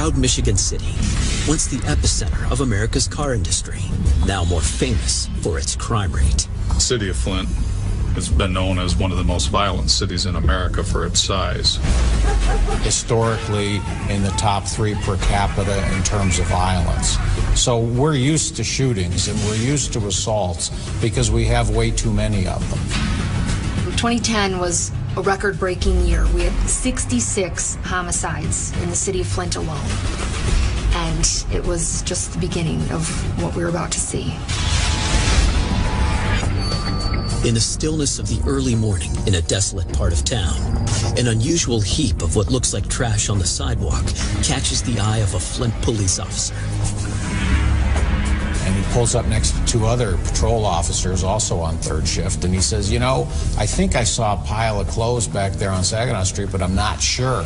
proud Michigan city, once the epicenter of America's car industry, now more famous for its crime rate. The city of Flint has been known as one of the most violent cities in America for its size. Historically, in the top 3 per capita in terms of violence. So we're used to shootings and we're used to assaults because we have way too many of them. 2010 was a record-breaking year. We had 66 homicides in the city of Flint alone. And it was just the beginning of what we were about to see. In the stillness of the early morning in a desolate part of town, an unusual heap of what looks like trash on the sidewalk catches the eye of a Flint police officer. And he pulls up next to 2 other patrol officers also on 3rd shift, and he says, you know, I think I saw a pile of clothes back there on Saginaw Street, but I'm not sure.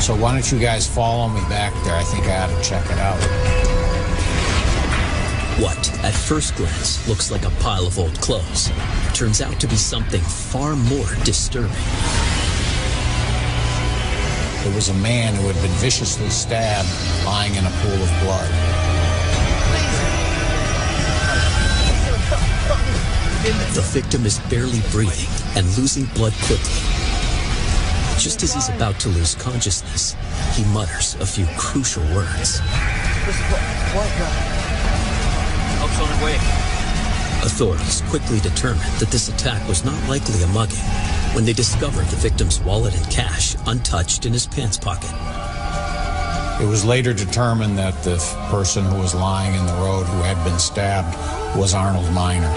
So why don't you guys follow me back there? I think I ought to check it out. What, at first glance, looks like a pile of old clothes, turns out to be something far more disturbing. There was a man who had been viciously stabbed lying in a pool of blood. The victim is barely breathing and losing blood quickly. Just as he's about to lose consciousness, he mutters a few crucial words. Authorities quickly determined that this attack was not likely a mugging when they discovered the victim's wallet and cash untouched in his pants pocket. It was later determined that the person who was lying in the road who had been stabbed was Arnold Miner.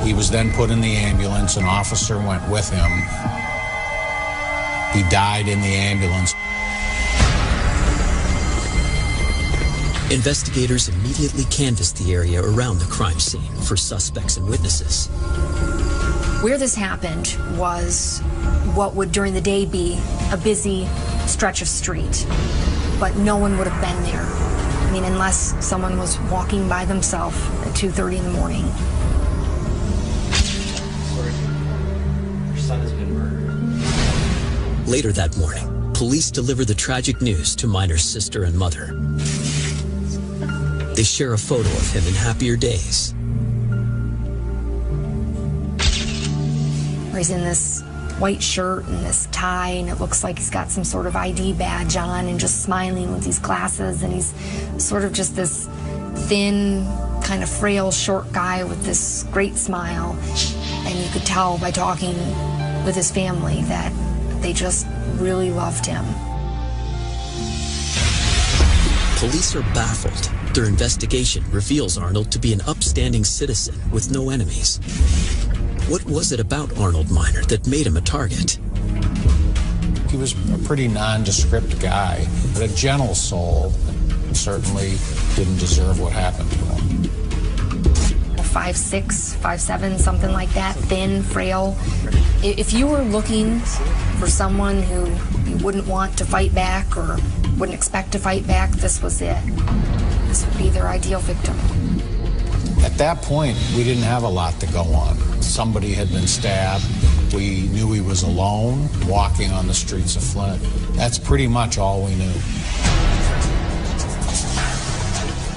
He was then put in the ambulance. An officer went with him. He died in the ambulance. Investigators immediately canvassed the area around the crime scene for suspects and witnesses. Where this happened was what would during the day be a busy stretch of street, but no one would have been there. I mean, unless someone was walking by themselves at 2:30 in the morning. Your son has been murdered. Later that morning, police deliver the tragic news to Miner's sister and mother. They share a photo of him in happier days. He's in this white shirt and this tie, and it looks like he's got some sort of ID badge on and just smiling with these glasses, and he's sort of just this thin, kind of frail, short guy with this great smile. And you could tell by talking with his family that they just really loved him. Police are baffled. Their investigation reveals Arnold to be an upstanding citizen with no enemies. What was it about Arnold Miner that made him a target? He was a pretty nondescript guy, but a gentle soul. Certainly didn't deserve what happened to him. 5'6", 5'7", something like that, thin, frail. If you were looking for someone who you wouldn't want to fight back or wouldn't expect to fight back, this was it. This would be their ideal victim. At that point, we didn't have a lot to go on. Somebody had been stabbed. We knew he was alone, walking on the streets of Flint. That's pretty much all we knew.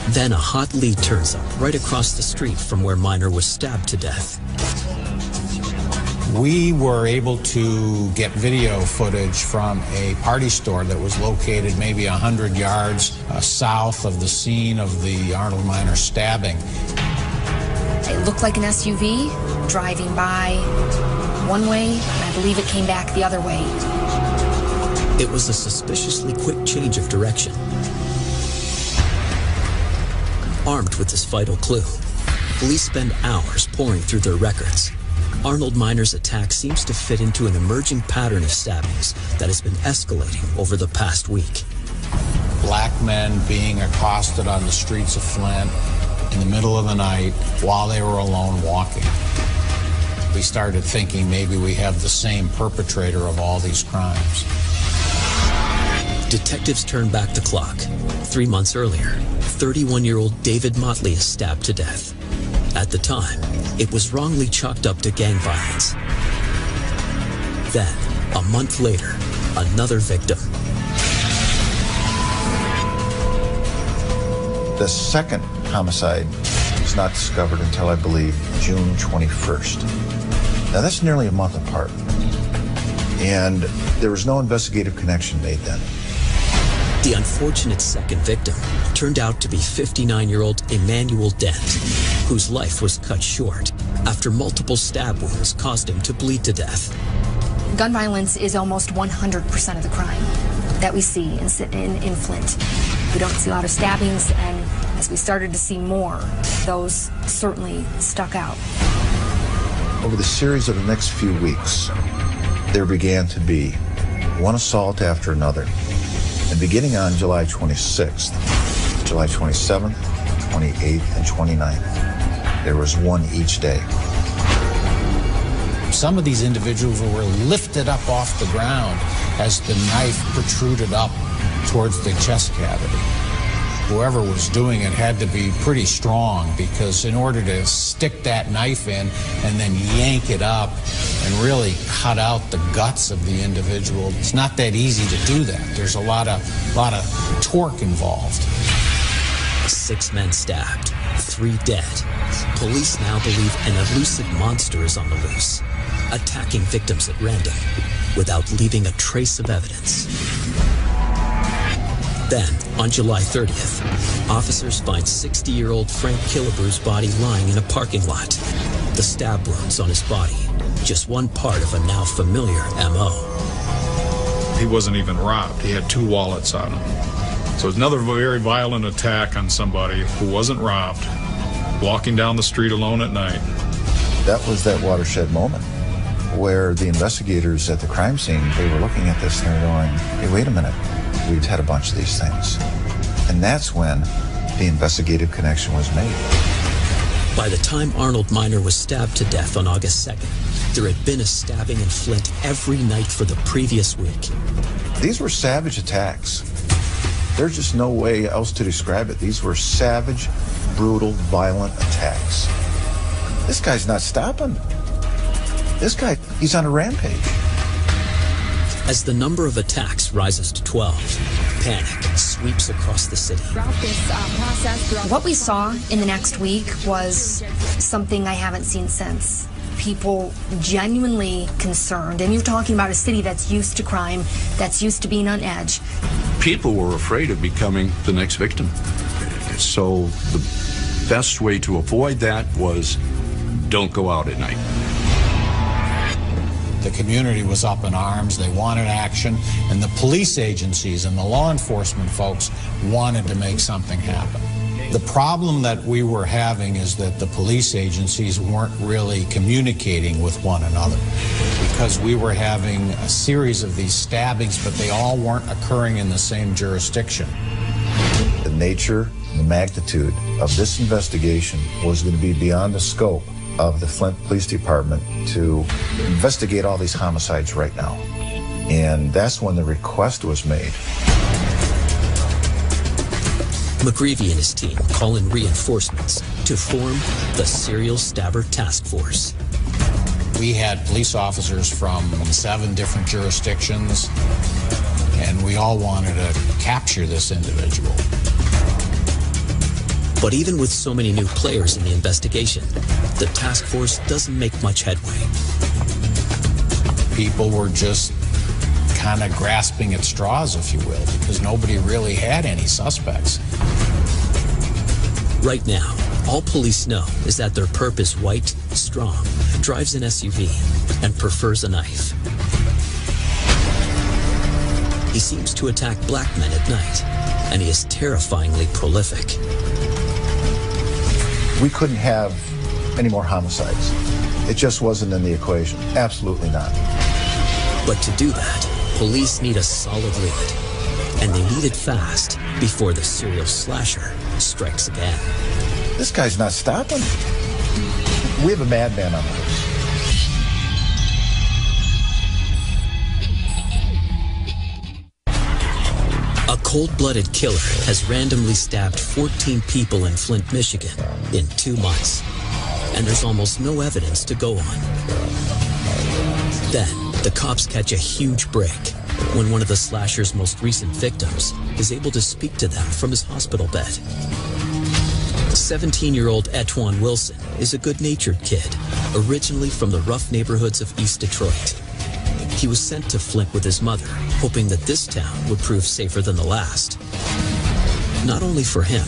Then a hot lead turns up right across the street from where Miner was stabbed to death. We were able to get video footage from a party store that was located maybe 100 yards south of the scene of the Arnold Miner stabbing. It looked like an SUV driving by one way, and I believe it came back the other way. It was a suspiciously quick change of direction. Armed with this vital clue, police spend hours poring through their records. Arnold Miner's attack seems to fit into an emerging pattern of stabbings that has been escalating over the past week. Black men being accosted on the streets of Flint in the middle of the night while they were alone walking. We started thinking maybe we have the same perpetrator of all these crimes. Detectives turn back the clock. 3 months earlier, 31-year-old David Motley is stabbed to death. At the time, it was wrongly chalked up to gang violence. Then, a month later, another victim. The second homicide was not discovered until, I believe, June 21st. Now, that's nearly a month apart. And there was no investigative connection made then. The unfortunate second victim turned out to be 59-year-old Emmanuel Dent, whose life was cut short after multiple stab wounds caused him to bleed to death. Gun violence is almost 100% of the crime that we see in Flint. We don't see a lot of stabbings, and as we started to see more, those certainly stuck out. Over the series of the next few weeks, there began to be one assault after another. And beginning on July 26th, July 27th, 28th, and 29th, there was one each day. Some of these individuals were lifted up off the ground as the knife protruded up towards the chest cavity. Whoever was doing it had to be pretty strong, because in order to stick that knife in and then yank it up and really cut out the guts of the individual, it's not that easy to do that. There's a lot of torque involved. 6 men stabbed, 3 dead. Police now believe an elusive monster is on the loose, attacking victims at random without leaving a trace of evidence. Then, on July 30th, officers find 60-year-old Frank Killebrew's body lying in a parking lot. The stab wounds on his body, just one part of a now familiar M.O. He wasn't even robbed. He had 2 wallets on him. So it's another very violent attack on somebody who wasn't robbed, walking down the street alone at night. That was that watershed moment where the investigators at the crime scene, they were looking at this and they were going, hey, wait a minute, we've had a bunch of these things. And that's when the investigative connection was made. By the time Arnold Miner was stabbed to death on August 2nd, there had been a stabbing in Flint every night for the previous week. These were savage attacks. There's just no way else to describe it. These were savage, brutal, violent attacks. This guy's not stopping. This guy, he's on a rampage. As the number of attacks rises to 12, panic sweeps across the city. What we saw in the next week was something I haven't seen since. People genuinely concerned, and you're talking about a city that's used to crime, that's used to being on edge. People were afraid of becoming the next victim. So the best way to avoid that was don't go out at night. The community was up in arms, they wanted action, and the police agencies and the law enforcement folks wanted to make something happen. The problem that we were having is that the police agencies weren't really communicating with one another, because we were having a series of these stabbings, but they all weren't occurring in the same jurisdiction. The nature and the magnitude of this investigation was going to be beyond the scope of the Flint Police Department to investigate all these homicides right now. And that's when the request was made. McGreevy and his team call in reinforcements to form the Serial Stabber Task Force. We had police officers from 7 different jurisdictions, and we all wanted to capture this individual. But even with so many new players in the investigation, the task force doesn't make much headway. People were just kind of grasping at straws, if you will, because nobody really had any suspects. Right now, all police know is that their perp is white, strong, drives an SUV, and prefers a knife. He seems to attack black men at night, and he is terrifyingly prolific. We couldn't have any more homicides. It just wasn't in the equation. Absolutely not. But to do that, police need a solid lead, and they need it fast before the serial slasher strikes again. This guy's not stopping. We have a madman on the loose. A cold-blooded killer has randomly stabbed 14 people in Flint, Michigan in 2 months, and there's almost no evidence to go on. Then, the cops catch a huge break when one of the slasher's most recent victims is able to speak to them from his hospital bed. 17-year-old Etwan Wilson is a good-natured kid, originally from the rough neighborhoods of East Detroit. He was sent to Flint with his mother, hoping that this town would prove safer than the last. Not only for him,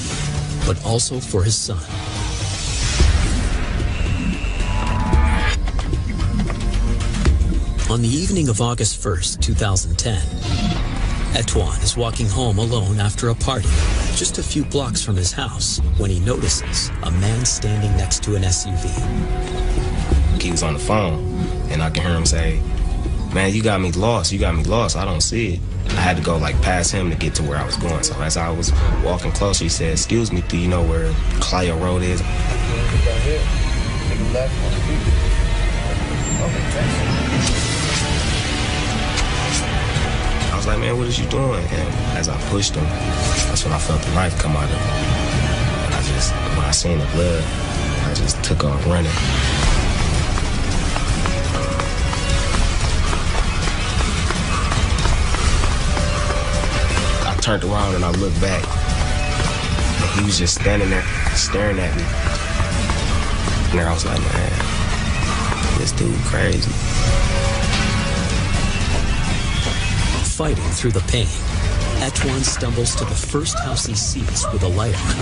but also for his son. On the evening of August 1st, 2010, Etwan is walking home alone after a party, just a few blocks from his house, when he notices a man standing next to an SUV. He was on the phone, and I can hear him say, "Man, you got me lost, I don't see it." I had to go like past him to get to where I was going. So as I was walking closer, he said, "Excuse me, do you know where Clio Road is?" I was like, "Man, what is you doing?" And as I pushed him, that's when I felt the knife come out of him. And when I seen the blood, I just took off running. Turned around and I looked back, and he was just standing there staring at me. And I was like, man, this dude crazy. Fighting through the pain, Etwan stumbles to the first house he sees with a light on.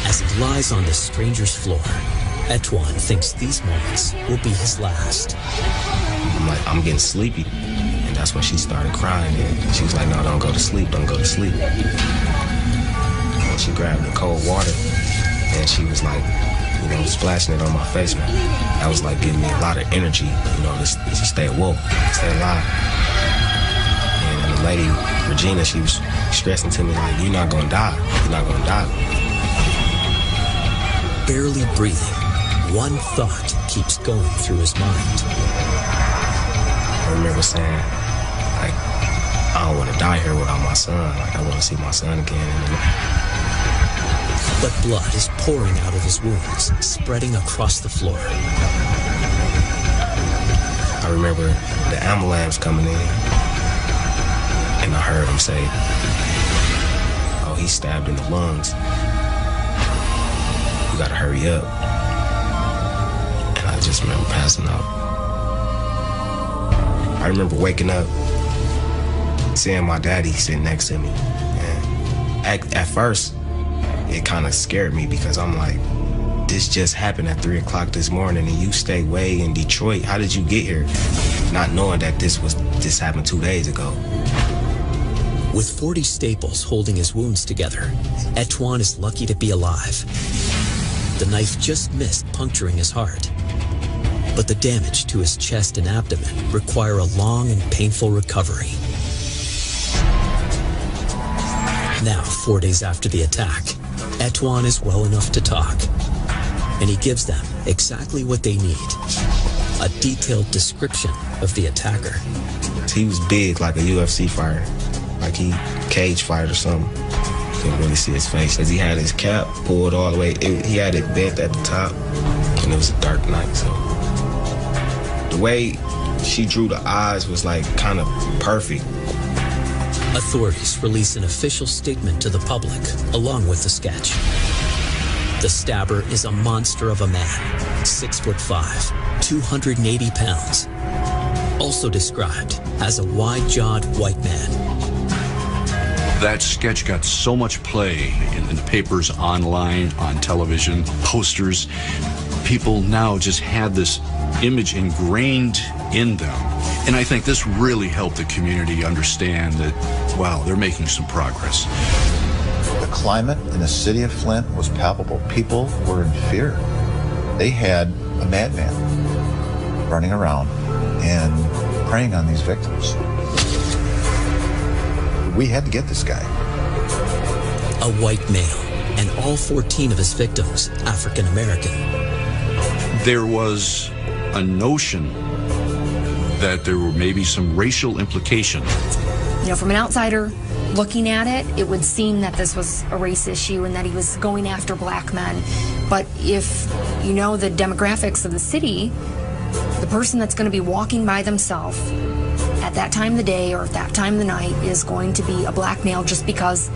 As he lies on the stranger's floor, Etwan thinks these moments will be his last. I'm like, I'm getting sleepy. That's when she started crying, and she was like, "No, don't go to sleep, don't go to sleep." And she grabbed the cold water, and she was like, splashing it on my face, man. That was like giving me a lot of energy, to stay awoke, stay alive. And the lady, Regina, she was stressing to me like, "You're not gonna die, you're not gonna die." Barely breathing, one thought keeps going through his mind. I remember saying, I don't want to die here without my son. I want to see my son again. But blood is pouring out of his wounds, spreading across the floor. I remember the ambulance coming in, and I heard him say, "Oh, he's stabbed in the lungs. You gotta hurry up." And I just remember passing out. I remember waking up, seeing my daddy sitting next to me. And at first, it kind of scared me because I'm like, this just happened at 3 o'clock this morning and you stay way in Detroit. How did you get here? Not knowing that this happened 2 days ago. With 40 staples holding his wounds together, Etwan is lucky to be alive. The knife just missed puncturing his heart. But the damage to his chest and abdomen require a long and painful recovery. Now, 4 days after the attack, Etwan is well enough to talk. And he gives them exactly what they need. A detailed description of the attacker. He was big, like a UFC fighter. Like he cage fight or something. Couldn't really see his face. As he had his cap pulled all the way, he had it bent at the top. And it was a dark night, so. The way she drew the eyes was like kind of perfect. Authorities release an official statement to the public, along with the sketch. The stabber is a monster of a man, 6'5", 280 pounds. Also described as a wide-jawed white man. That sketch got so much play in the papers, online, on television, posters. People now just had this image ingrained in them. And I think this really helped the community understand that, wow, they're making some progress. The climate in the city of Flint was palpable. People were in fear. They had a madman running around and preying on these victims. We had to get this guy. A white male, and all 14 of his victims African American. There was a notion that there were maybe some racial implications. From an outsider looking at it, it would seem that this was a race issue and that he was going after black men. But if you know the demographics of the city, the person that's going to be walking by themselves at that time of the day or at that time of the night is going to be a black male just because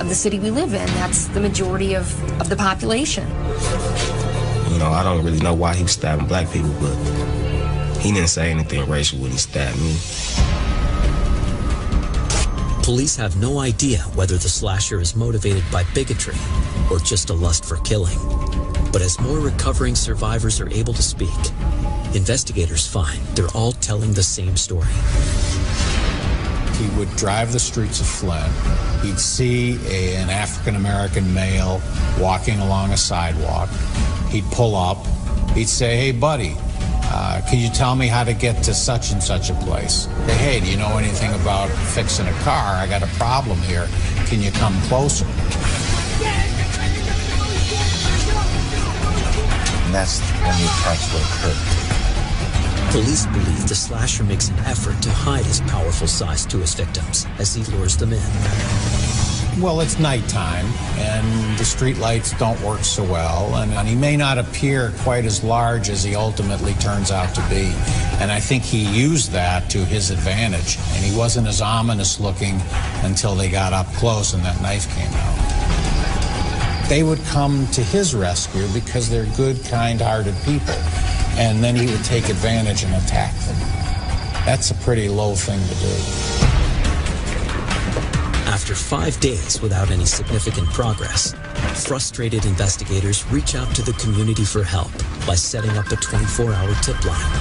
of the city we live in. That's the majority of the population. You know, I don't really know why he was stabbing black people, but he didn't say anything racial when he stabbed me. Police have no idea whether the slasher is motivated by bigotry or just a lust for killing. But as more recovering survivors are able to speak, investigators find they're all telling the same story. He would drive the streets of Flint. He'd see an African-American male walking along a sidewalk. He'd pull up. He'd say, "Hey, buddy, can you tell me how to get to such and such a place? Hey, do you know anything about fixing a car? I got a problem here. Can you come closer?" And that's when the attacks would occur. Police believe the slasher makes an effort to hide his powerful size to his victims as he lures them in. Well, it's nighttime, and the street lights don't work so well, and he may not appear quite as large as he ultimately turns out to be. And I think he used that to his advantage, and he wasn't as ominous looking until they got up close and that knife came out. They would come to his rescue because they're good, kind-hearted people, and then he would take advantage and attack them. That's a pretty low thing to do. After 5 days without any significant progress, frustrated investigators reach out to the community for help by setting up a 24-hour tip line.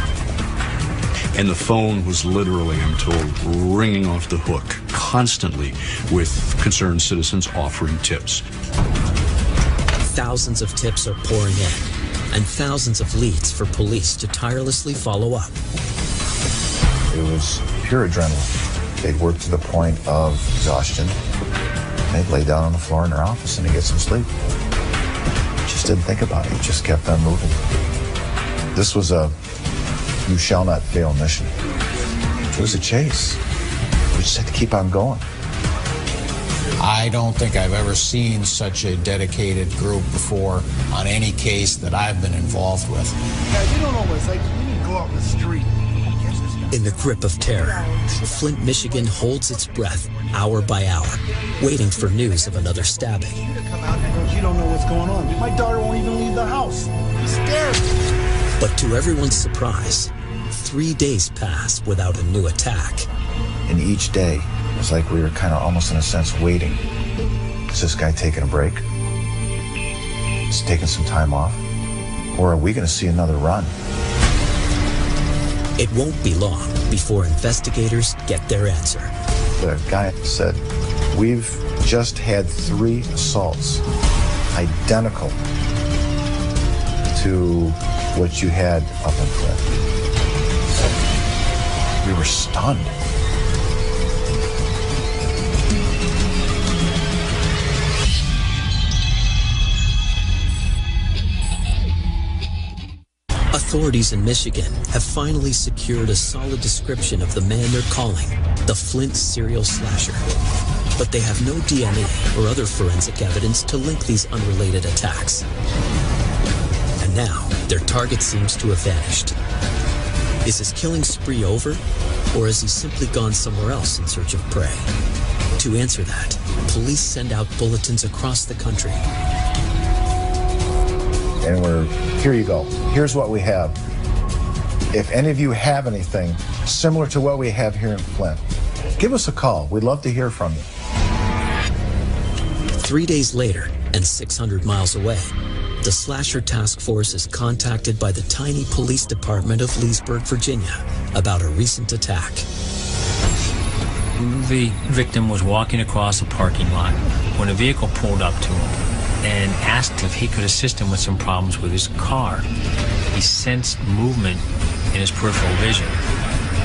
And the phone was literally, I'm told, ringing off the hook constantly with concerned citizens offering tips. Thousands of tips are pouring in, and thousands of leads for police to tirelessly follow up. It was pure adrenaline. They'd work to the point of exhaustion. They'd lay down on the floor in their office and they'd get some sleep. Just didn't think about it. Just kept on moving. This was a you shall not fail mission. It was a chase. We just had to keep on going. I don't think I've ever seen such a dedicated group before on any case that I've been involved with. Yeah, you don't know what it's like. You need to go out in the street. In the grip of terror, Flint, Michigan holds its breath hour by hour, waiting for news of another stabbing. You don't know what's going on. My daughter won't even leave the house. I'm scared. But to everyone's surprise, 3 days pass without a new attack. And each day, it was like we were kind of almost in a sense waiting. Is this guy taking a break? Is he taking some time off? Or are we going to see another run? It won't be long before investigators get their answer. The guy said, "We've just had 3 assaults, identical to what you had up in Flint." We were stunned. Authorities in Michigan have finally secured a solid description of the man they're calling the Flint serial slasher. But they have no DNA or other forensic evidence to link these unrelated attacks. And now, their target seems to have vanished. Is his killing spree over, or has he simply gone somewhere else in search of prey? To answer that, police send out bulletins across the country. And here you go. Here's what we have. If any of you have anything similar to what we have here in Flint, give us a call. We'd love to hear from you. 3 days later, and 600 miles away, the Slasher Task Force is contacted by the tiny police department of Leesburg, Virginia, about a recent attack. The victim was walking across a parking lot when a vehicle pulled up to him and asked if he could assist him with some problems with his car. He sensed movement in his peripheral vision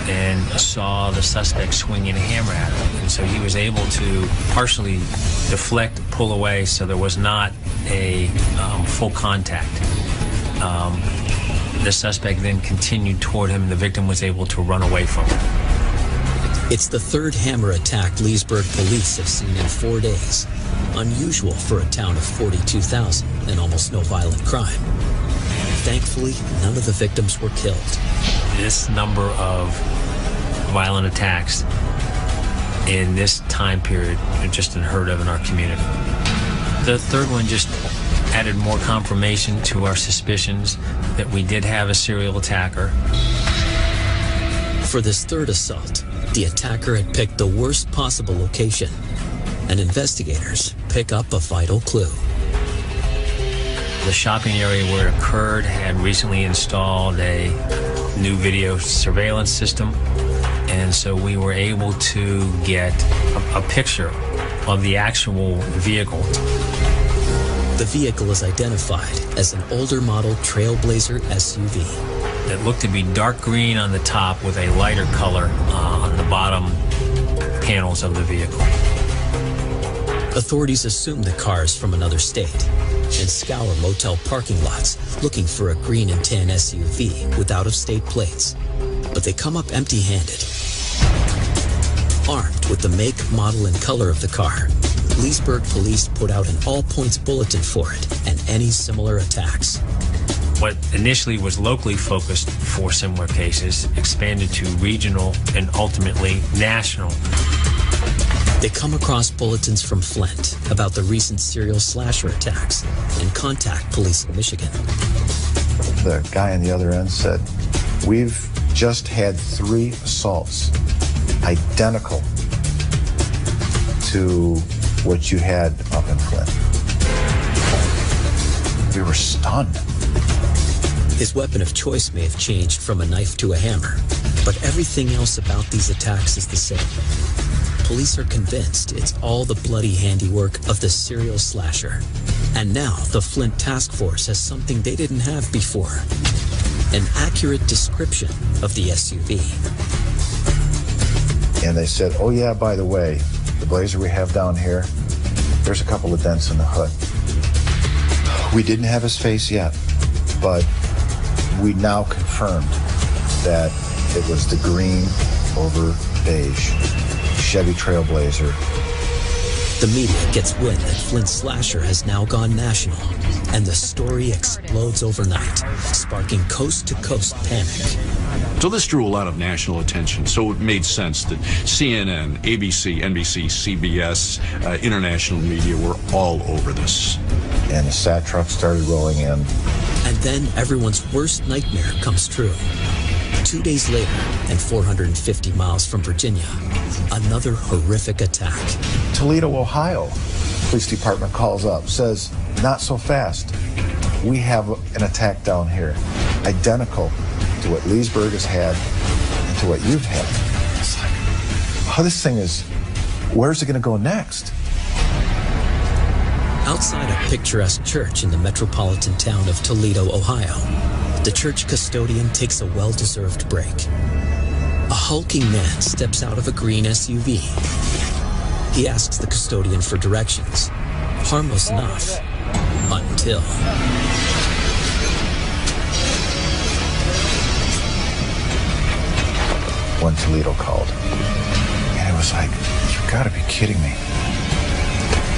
and saw the suspect swinging a hammer at him. And so he was able to partially deflect, pull away, so there was not a full contact. The suspect then continued toward him, and the victim was able to run away from him. It's the third hammer attack Leesburg police have seen in 4 days. Unusual for a town of 42,000 and almost no violent crime. Thankfully, none of the victims were killed. This number of violent attacks in this time period are just unheard of in our community. The third one just added more confirmation to our suspicions that we did have a serial attacker. For this third assault, the attacker had picked the worst possible location, and investigators pick up a vital clue. The shopping area where it occurred had recently installed a new video surveillance system, and so we were able to get a picture of the actual vehicle. The vehicle is identified as an older model Trailblazer SUV. It looked to be dark green on the top with a lighter color on the bottom panels of the vehicle. Authorities assume the car is from another state and scour motel parking lots looking for a green and tan SUV with out-of-state plates. But they come up empty-handed. Armed with the make, model, and color of the car, Leesburg police put out an all-points bulletin for it and any similar attacks. What initially was locally focused for similar cases expanded to regional and ultimately national. They come across bulletins from Flint about the recent serial slasher attacks and contact police in Michigan. The guy on the other end said, "We've just had 3 assaults identical to what you had up in Flint." We were stunned. His weapon of choice may have changed from a knife to a hammer, but everything else about these attacks is the same. Police are convinced it's all the bloody handiwork of the serial slasher. And now the Flint Task Force has something they didn't have before: an accurate description of the SUV. And they said, "Oh yeah, by the way, the Blazer we have down here, there's a couple of dents in the hood." We didn't have his face yet, but we now confirmed that it was the green over beige Chevy Trailblazer. The media gets wind that Flint's slasher has now gone national, and the story explodes overnight, sparking coast-to-coast panic. So this drew a lot of national attention, so it made sense that CNN, ABC, NBC, CBS, international media were all over this. And the SAT truck started rolling in. And then everyone's worst nightmare comes true. 2 days later, and 450 miles from Virginia, another horrific attack. Toledo, Ohio. Police department calls up, says, "Not so fast. We have an attack down here, identical to what Leesburg has had and to what you've had." It's like, oh, this thing is, where's it going to go next? Outside a picturesque church in the metropolitan town of Toledo, Ohio, the church custodian takes a well-deserved break. A hulking man steps out of a green SUV. He asks the custodian for directions. Harmless enough, until... when Toledo called. And it was like, you've got to be kidding me.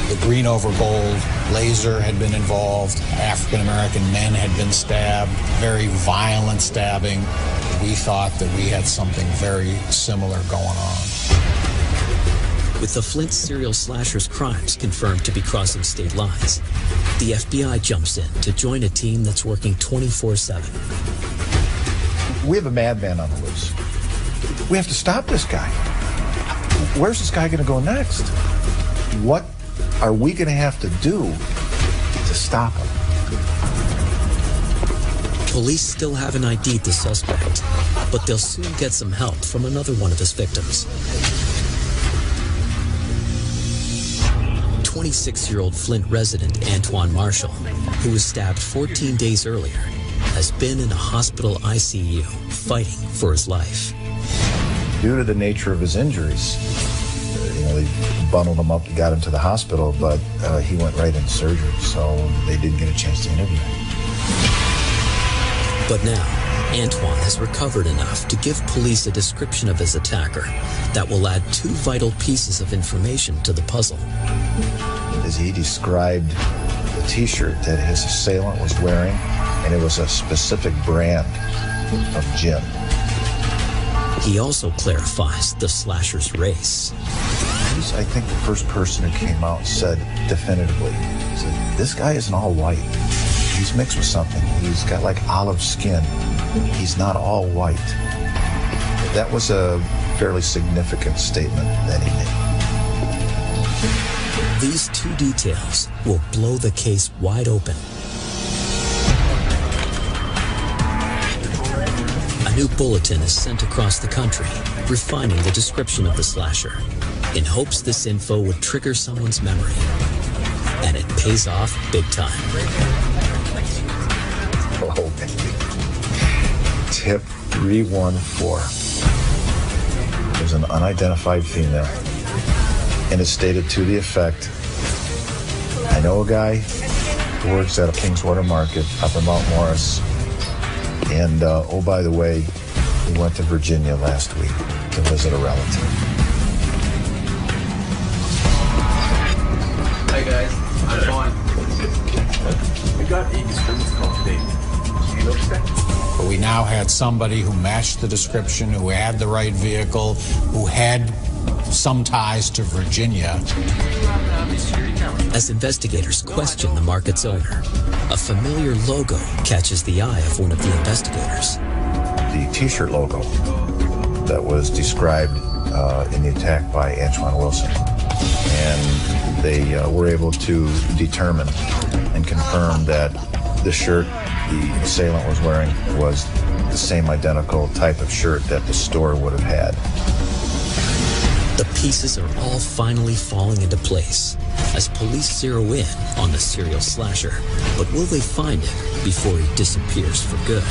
The green over gold laser had been involved. African-American men had been stabbed, very violent stabbing. We thought that we had something very similar going on. With the Flint serial slasher's crimes confirmed to be crossing state lines, the FBI jumps in to join a team that's working 24/7. We have a madman on the loose. We have to stop this guy. Where's this guy going to go next? What are we going to have to do to stop him? Police still haven't ID'd the suspect, but they'll soon get some help from another one of his victims. 26-year-old Flint resident Antoine Marshall, who was stabbed 14 days earlier, has been in a hospital ICU fighting for his life. Due to the nature of his injuries, they bundled him up and got him to the hospital, but he went right into surgery, so they didn't get a chance to interview him. But now, Antoine has recovered enough to give police a description of his attacker that will add 2 vital pieces of information to the puzzle. As he described the T-shirt that his assailant was wearing, and it was a specific brand of gin. He also clarifies the slasher's race. he's, I think, the first person who came out and said definitively, said, this guy isn't all white. He's mixed with something. He's got like olive skin. He's not all white. That was a fairly significant statement that he made. These two details will blow the case wide open. A new bulletin is sent across the country, refining the description of the slasher, in hopes this info would trigger someone's memory. And it pays off big time. Oh, baby. Tip 314. There's an unidentified female, and it's stated to the effect, I know a guy who works at a Kingswater Market up in Mount Morris, and oh, by the way, he went to Virginia last week to visit a relative. Hi guys, I'm Sean. We got a disturbance call today. You notice that? But we now had somebody who matched the description, who had the right vehicle, who had some ties to Virginia. As investigators question the market's owner, a familiar logo catches the eye of one of the investigators. The T-shirt logo that was described in the attack by Antoine Wilson. And they were able to determine and confirm that the shirt the assailant was wearing was the same identical type of shirt that the store would have had. The pieces are all finally falling into place as police zero in on the serial slasher. But will they find him before he disappears for good?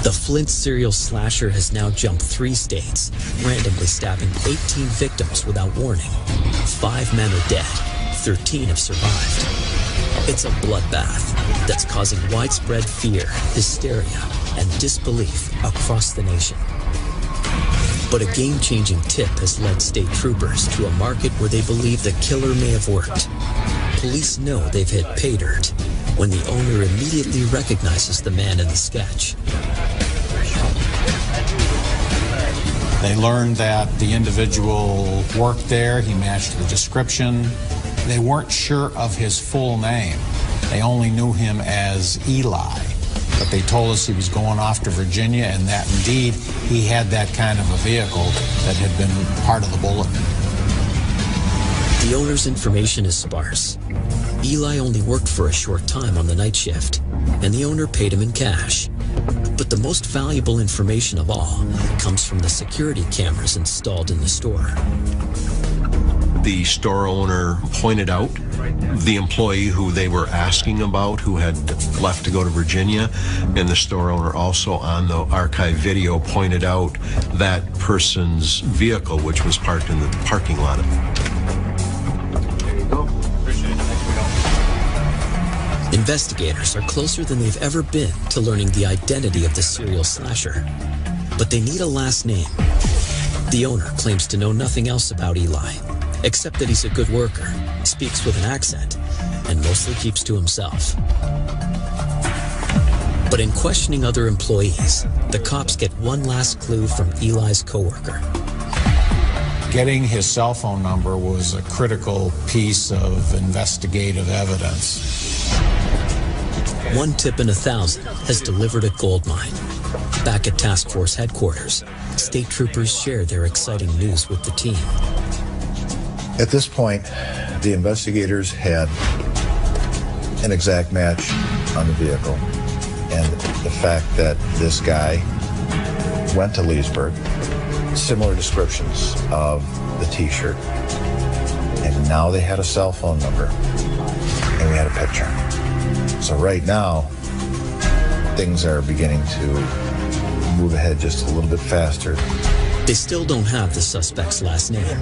The Flint serial slasher has now jumped 3 states, randomly stabbing 18 victims without warning. 5 men are dead, 13 have survived. It's a bloodbath that's causing widespread fear, hysteria, and disbelief across the nation. But a game-changing tip has led state troopers to a market where they believe the killer may have worked. Police know they've hit pay dirt when the owner immediately recognizes the man in the sketch. They learned that the individual worked there, he matched the description. They weren't sure of his full name. They only knew him as Eli. But they told us he was going off to Virginia and that indeed he had that kind of a vehicle that had been part of the bulletin. The owner's information is sparse. Eli only worked for a short time on the night shift, and the owner paid him in cash. But the most valuable information of all comes from the security cameras installed in the store. The store owner pointed out the employee who they were asking about, who had left to go to Virginia, and the store owner also on the archive video pointed out that person's vehicle, which was parked in the parking lot. There you go. Appreciate it. Investigators are closer than they've ever been to learning the identity of the serial slasher. But they need a last name. The owner claims to know nothing else about Eli, except that he's a good worker, speaks with an accent, and mostly keeps to himself. But in questioning other employees, the cops get one last clue from Eli's coworker. Getting his cell phone number was a critical piece of investigative evidence. One tip in 1,000 has delivered a gold mine. Back at task force headquarters, state troopers share their exciting news with the team. At this point, the investigators had an exact match on the vehicle, and the fact that this guy went to Leesburg, similar descriptions of the T-shirt, and now they had a cell phone number, and we had a picture. So right now, things are beginning to move ahead just a little bit faster. They still don't have the suspect's last name,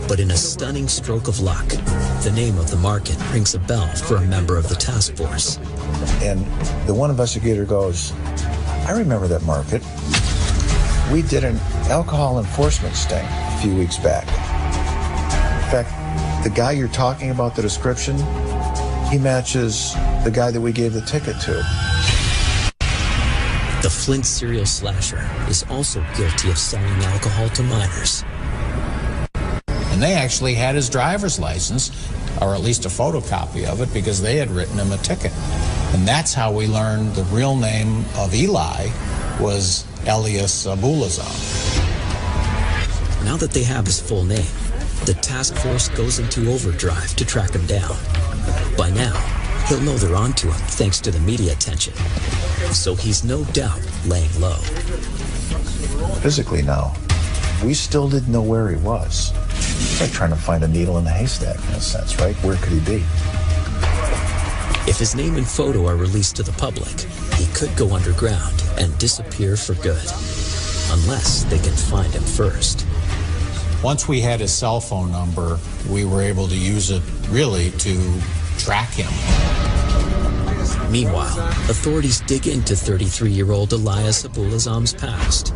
but in a stunning stroke of luck, the name of the market rings a bell for a member of the task force. And the one investigator goes, I remember that market. We did an alcohol enforcement sting a few weeks back. In fact, the guy you're talking about, the description, he matches the guy that we gave the ticket to. The Flint serial slasher is also guilty of selling alcohol to minors. And they actually had his driver's license, or at least a photocopy of it, because they had written him a ticket. And that's how we learned the real name of Eli was Elias Abuelazam. Now that they have his full name, the task force goes into overdrive to track him down. By now, he'll know they're onto him thanks to the media attention. So he's no doubt laying low. Physically now, we still didn't know where he was. It's like trying to find a needle in the haystack, in a sense, right? Where could he be? If his name and photo are released to the public, he could go underground and disappear for good. Unless they can find him first. Once we had his cell phone number, we were able to use it, really, to track him. Meanwhile, authorities dig into 33-year-old Elias Abuelazam's past.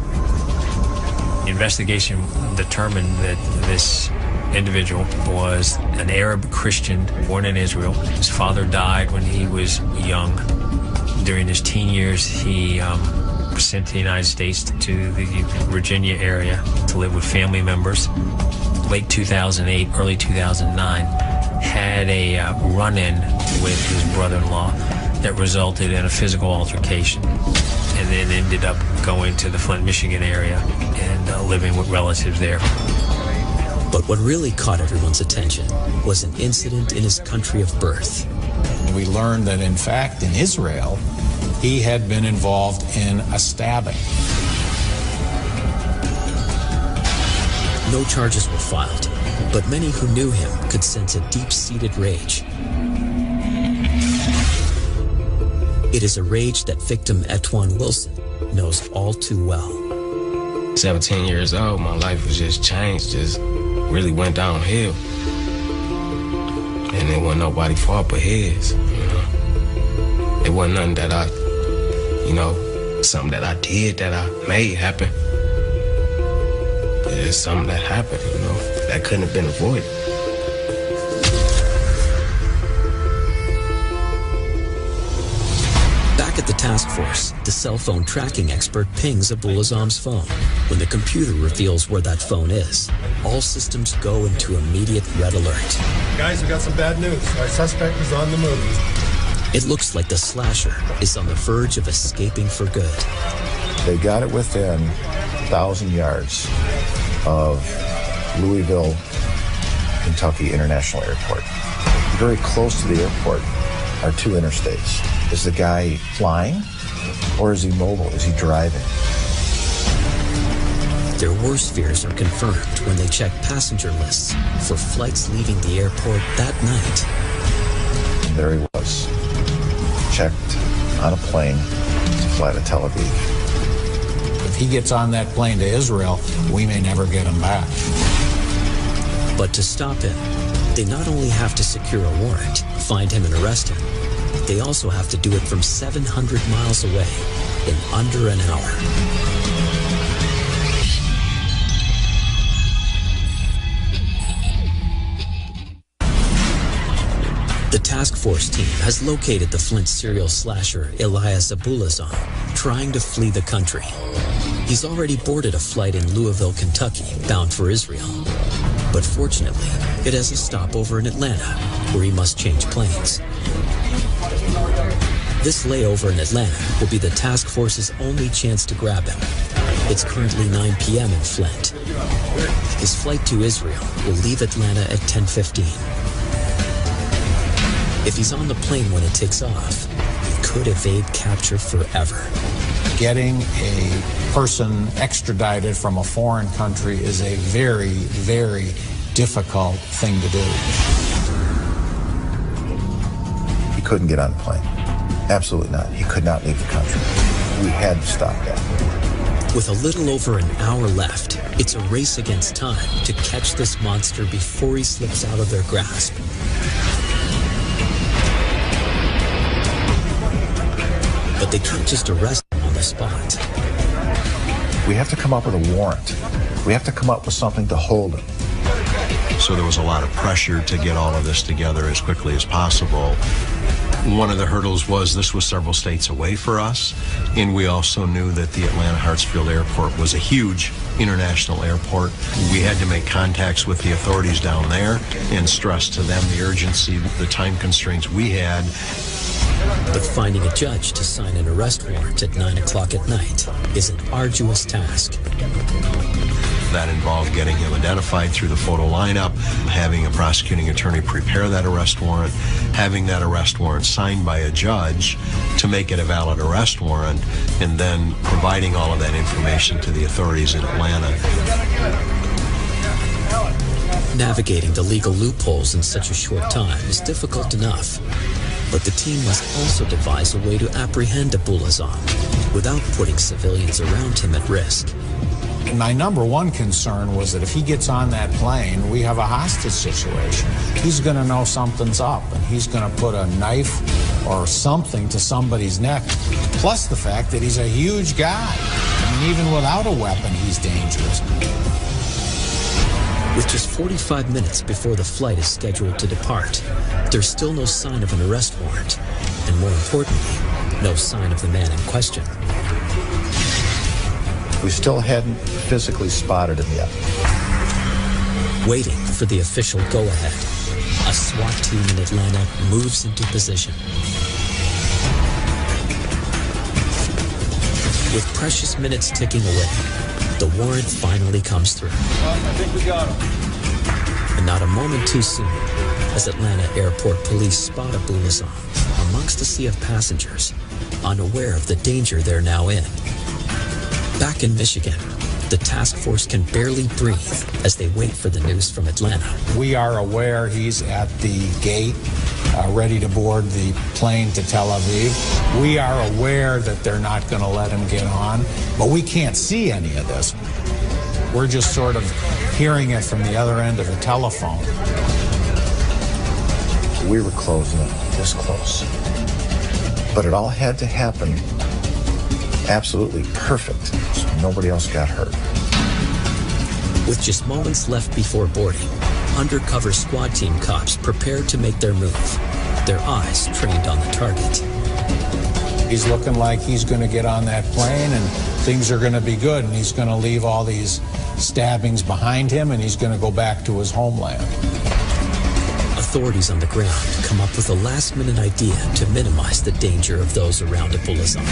The investigation determined that this individual was an Arab Christian born in Israel. His father died when he was young. During his teen years, he was sent to the United States to the Virginia area to live with family members. Late 2008, early 2009, had a run-in with his brother-in-law that resulted in a physical altercation, and then ended up going to the Flint, Michigan area and living with relatives there. But what really caught everyone's attention was an incident in his country of birth. We learned that, in fact, in Israel, he had been involved in a stabbing. No charges were filed, but many who knew him could sense a deep-seated rage. It is a rage that victim Etwan Wilson knows all too well. 17 years old, my life was just changed, just really went downhill. And it wasn't nobody's fault but his, you know. It wasn't nothing that I, you know, something that I did that I made happen. It's something that happened, you know, that couldn't have been avoided. Back at the task force, the cell phone tracking expert pings Abuelazam's phone. When the computer reveals where that phone is, all systems go into immediate red alert. Guys, we got some bad news. Our suspect is on the move. It looks like the slasher is on the verge of escaping for good. They got it within 1,000 yards of Louisville, Kentucky International Airport. Very close to the airport are two interstates. Is the guy flying, or is he mobile? Is he driving? Their worst fears are confirmed when they check passenger lists for flights leaving the airport that night. And there he was, checked on a plane to fly to Tel Aviv. If he gets on that plane to Israel, we may never get him back. But to stop him, they not only have to secure a warrant, find him and arrest him, they also have to do it from 700 miles away in under an hour. The task force team has located the Flint serial slasher Elias Abuelazam, trying to flee the country. He's already boarded a flight in Louisville, Kentucky, bound for Israel. But fortunately, it has a stopover in Atlanta, where he must change planes. This layover in Atlanta will be the task force's only chance to grab him. It's currently 9 p.m. in Flint. His flight to Israel will leave Atlanta at 10:15. If he's on the plane when it takes off, he could evade capture forever. Getting a person extradited from a foreign country is a very, very difficult thing to do. He couldn't get on the plane. Absolutely not. He could not leave the country. We had to stop that. With a little over an hour left, it's a race against time to catch this monster before he slips out of their grasp. But they can't just arrest him on the spot. We have to come up with a warrant. We have to come up with something to hold him. So there was a lot of pressure to get all of this together as quickly as possible. One of the hurdles was this was several states away for us, and we also knew that the Atlanta Hartsfield Airport was a huge international airport. We had to make contacts with the authorities down there and stress to them the urgency, the time constraints we had. But finding a judge to sign an arrest warrant at 9 o'clock at night is an arduous task. That involved getting him identified through the photo lineup, having a prosecuting attorney prepare that arrest warrant, having that arrest warrant signed by a judge to make it a valid arrest warrant, and then providing all of that information to the authorities in Atlanta. Navigating the legal loopholes in such a short time is difficult enough, but the team must also devise a way to apprehend Abuelazam without putting civilians around him at risk. My number one concern was that if he gets on that plane, we have a hostage situation. He's going to know something's up, and he's going to put a knife or something to somebody's neck, plus the fact that he's a huge guy. I mean, even without a weapon, he's dangerous. With just 45 minutes before the flight is scheduled to depart, there's still no sign of an arrest warrant, and more importantly, no sign of the man in question. We still hadn't physically spotted him yet. Waiting for the official go-ahead, a SWAT team in Atlanta moves into position. With precious minutes ticking away, the warrant finally comes through. I think we got him. And not a moment too soon, as Atlanta Airport Police spot Abuelazam amongst a sea of passengers, unaware of the danger they're now in. Back in Michigan, the task force can barely breathe as they wait for the news from Atlanta. We are aware he's at the gate, ready to board the plane to Tel Aviv. We are aware that they're not going to let him get on, but we can't see any of this. We're just sort of hearing it from the other end of the telephone. We were closing in, this close. But it all had to happen absolutely perfect, so nobody else got hurt. With just moments left before boarding, undercover squad team cops prepared to make their move, their eyes trained on the target. He's looking like he's going to get on that plane and things are going to be good, and he's going to leave all these stabbings behind him, and he's going to go back to his homeland. Authorities on the ground come up with a last-minute idea to minimize the danger of those around Abuelazam.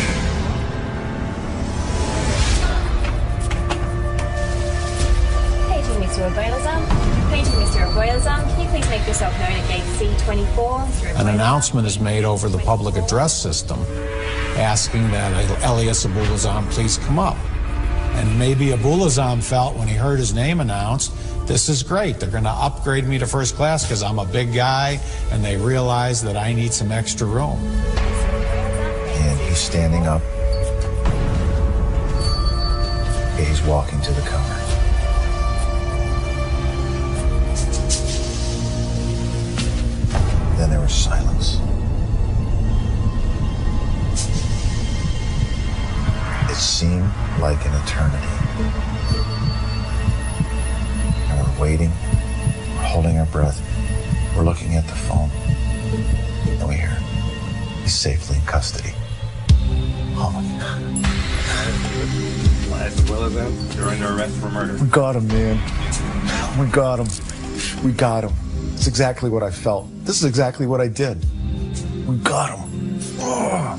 Mr. Abuelazam, can you please make yourself known at gate C24? An announcement is made over the public address system asking that Elias Abuelazam please come up. And maybe Abuelazam felt when he heard his name announced, this is great. They're going to upgrade me to first class because I'm a big guy, and they realize that I need some extra room. And he's standing up. He's walking to the counter. Then there was silence. It seemed like an eternity. And we're waiting, we're holding our breath, we're looking at the phone, and we hear he's safely in custody. Oh my God. Elias Abuelazam, you're under arrest for murder. We got him, man. We got him. We got him. It's exactly what I felt. This is exactly what I did. We got him. Oh.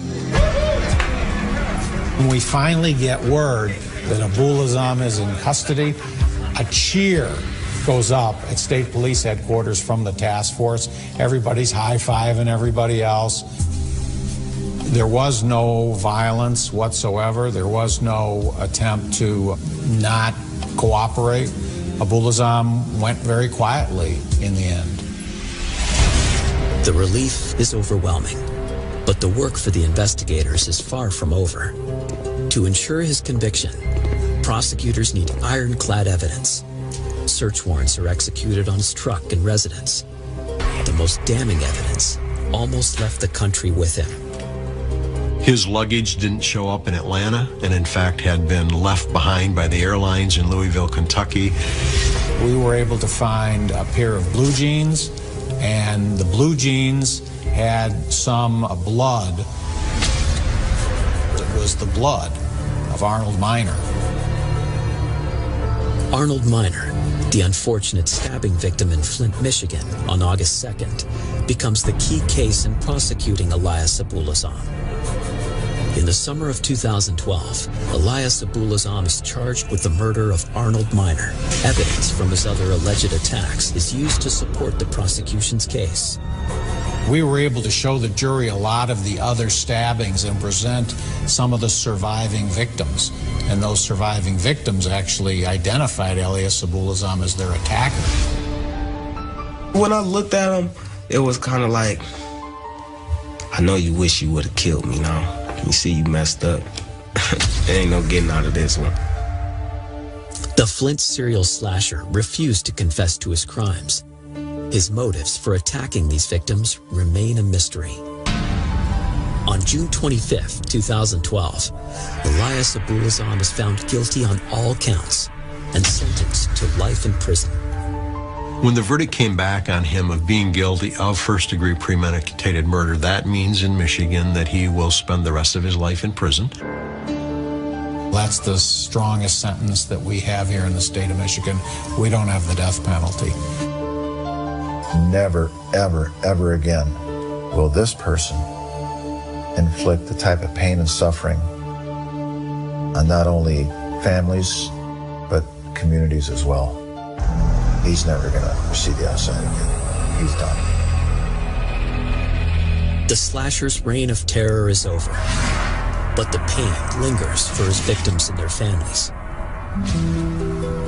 When we finally get word that Abuelazam is in custody, a cheer goes up at State Police Headquarters from the task force. Everybody's high-fiving everybody else. There was no violence whatsoever. There was no attempt to not cooperate. Abuelazam went very quietly in the end. The relief is overwhelming, but the work for the investigators is far from over. To ensure his conviction, prosecutors need ironclad evidence. Search warrants are executed on his truck and residence. The most damning evidence almost left the country with him. His luggage didn't show up in Atlanta and in fact had been left behind by the airlines in Louisville, Kentucky. We were able to find a pair of blue jeans, and the blue jeans had some blood. It was the blood of Arnold Miner. Arnold Miner, the unfortunate stabbing victim in Flint, Michigan on August 2nd, becomes the key case in prosecuting Elias Abuelazam. In the summer of 2012, Elias Abuelazam is charged with the murder of Arnold Miner. Evidence from his other alleged attacks is used to support the prosecution's case. We were able to show the jury a lot of the other stabbings and present some of the surviving victims. And those surviving victims actually identified Elias Abuelazam as their attacker. When I looked at him, it was kind of like, I know you wish you would have killed me now. You see you messed up. There ain't no getting out of this one. The Flint serial slasher refused to confess to his crimes. His motives for attacking these victims remain a mystery. On June 25, 2012, Elias Abuelazam is found guilty on all counts and sentenced to life in prison. When the verdict came back on him of being guilty of first-degree premeditated murder, that means in Michigan that he will spend the rest of his life in prison. That's the strongest sentence that we have here in the state of Michigan. We don't have the death penalty. Never, ever, ever again will this person inflict the type of pain and suffering on not only families, but communities as well. He's never going to see the outside again. He's done. The slasher's reign of terror is over, but the pain lingers for his victims and their families.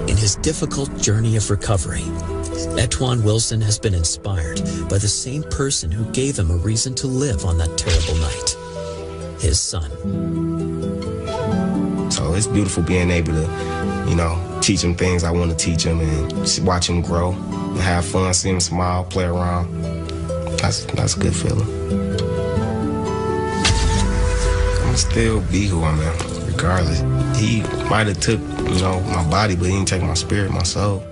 In his difficult journey of recovery, Etwan Wilson has been inspired by the same person who gave him a reason to live on that terrible night, his son. So it's beautiful being able to, teach him things I want to teach him and just watch him grow and have fun, see him smile, play around. That's a good feeling. I'm gonna still be who I am, regardless. He might have took, my body, but he didn't take my spirit, my soul.